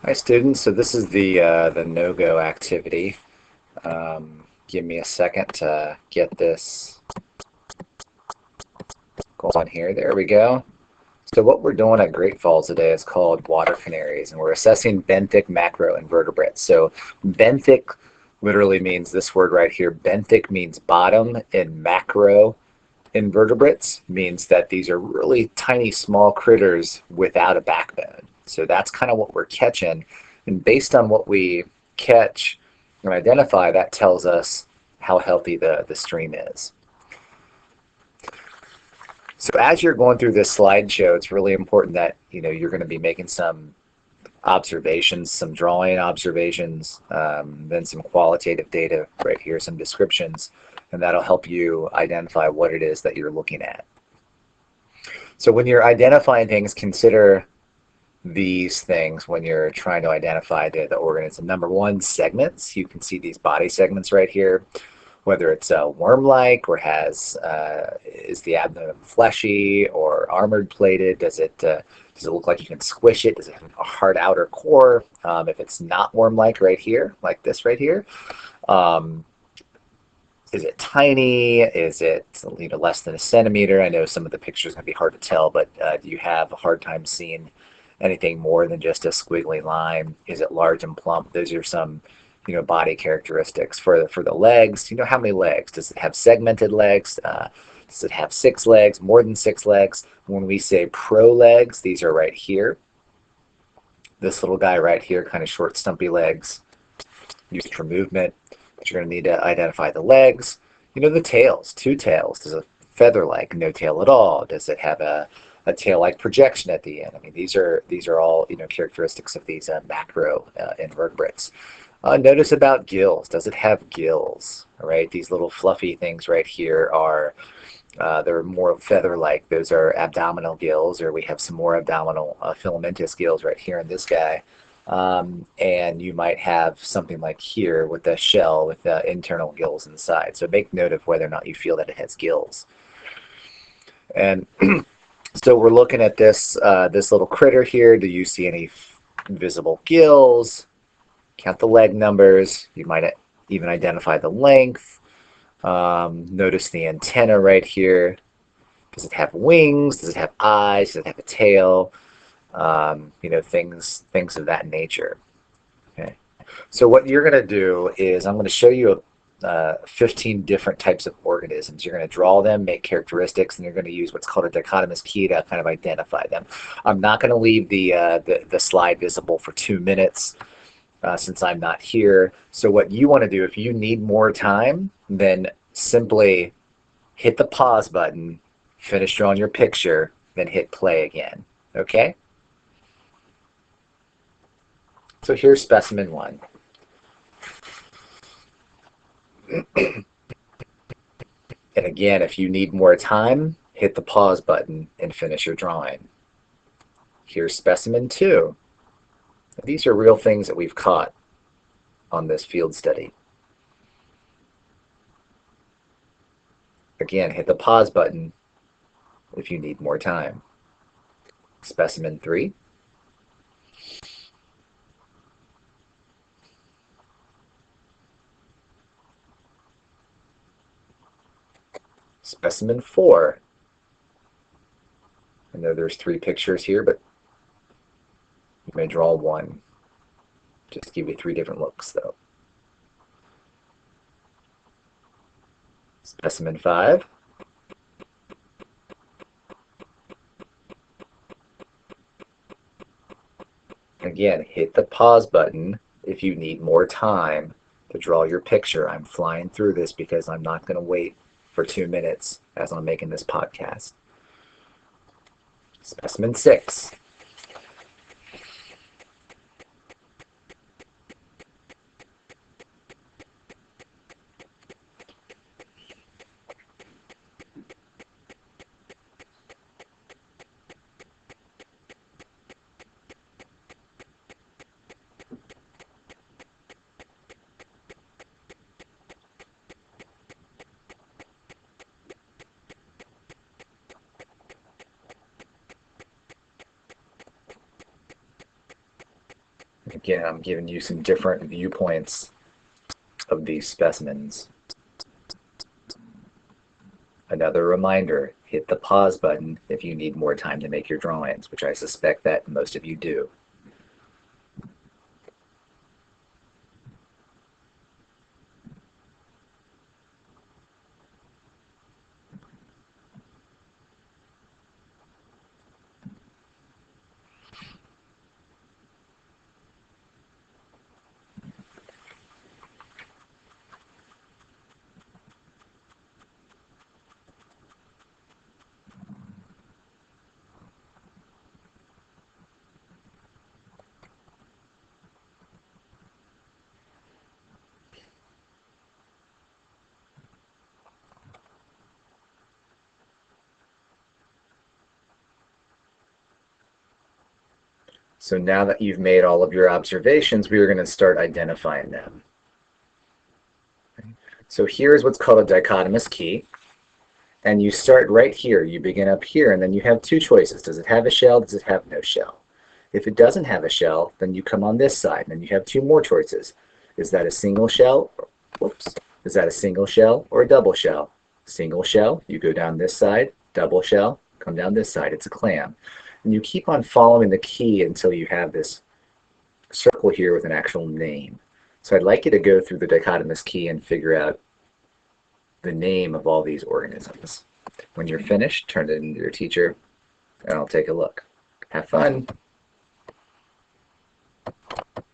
Hi students, so this is the no-go activity. Give me a second to get this going on here. There we go. So what we're doing at Great Falls today is called water canaries, and we're assessing benthic macroinvertebrates. So benthic literally means this word right here. Benthic means bottom, and macro invertebrates means that these are really tiny, small critters without a backbone. So that's kind of what we're catching. And based on what we catch and identify, that tells us how healthy the stream is. So as you're going through this slideshow, it's really important that you're going to be making some observations, some drawing observations, then some qualitative data right here, some descriptions, and that'll help you identify what it is that you're looking at. So when you're identifying things, consider these things when you're trying to identify the organism. Number one, segments. You can see these body segments right here, whether it's worm-like or is the abdomen fleshy or armored plated? Does it look like you can squish it? Does it have a hard outer core? If it's not worm-like right here, like this right here, um, is it tiny? Is it less than a centimeter? I know some of the pictures can be hard to tell, but do you have a hard time seeing anything more than just a squiggly line? Is it large and plump? Those are some body characteristics. For the legs, how many legs? Does it have segmented legs? Does it have 6 legs? More than 6 legs? When we say pro legs, these are right here. This little guy right here, kind of short, stumpy legs, used for movement. But you're going to need to identify the legs. The tails, 2 tails. Does it feather-like? No tail at all. Does it have a tail-like projection at the end? I mean, these are all characteristics of these macro invertebrates. Notice about gills. Does it have gills? All right, these little fluffy things right here are they're more feather-like. Those are abdominal gills, or we have some more abdominal filamentous gills right here in this guy. And you might have something like here with the shell with the internal gills inside. So make note of whether or not you feel that it has gills. And so we're looking at this little critter here. Do you see any visible gills? Count the leg numbers. You might even identify the length. Notice the antenna right here. Does it have wings? Does it have eyes? Does it have a tail? Things of that nature. Okay. So what you're going to do is I'm going to show you 15 different types of organisms. You're going to draw them, make characteristics, and you're going to use what's called a dichotomous key to kind of identify them. I'm not going to leave the slide visible for 2 minutes since I'm not here. So what you want to do, if you need more time, then simply hit the pause button, finish drawing your picture, then hit play again. Okay? So here's specimen 1. And again, if you need more time, hit the pause button and finish your drawing. Here's specimen 2. These are real things that we've caught on this field study. Again, hit the pause button if you need more time. Specimen 3. Specimen 4. I know there's 3 pictures here, but you may draw one. Just give you 3 different looks, though. Specimen 5. Again, hit the pause button if you need more time to draw your picture. I'm flying through this because I'm not going to wait for 2 minutes as I'm making this podcast. Specimen 6. Again, I'm giving you some different viewpoints of these specimens. Another reminder, hit the pause button if you need more time to make your drawings, which I suspect that most of you do. So now that you've made all of your observations, we are going to start identifying them. So here's what's called a dichotomous key. And you start right here. You begin up here, and then you have two choices. Does it have a shell? Does it have no shell? If it doesn't have a shell, then you come on this side, and then you have two more choices. Is that a single shell? Whoops. Is that a single shell or a double shell? Single shell, you go down this side. Double shell, come down this side. It's a clam. And you keep on following the key until you have this circle here with an actual name. So I'd like you to go through the dichotomous key and figure out the name of all these organisms. When you're finished, turn it into your teacher, and I'll take a look. Have fun.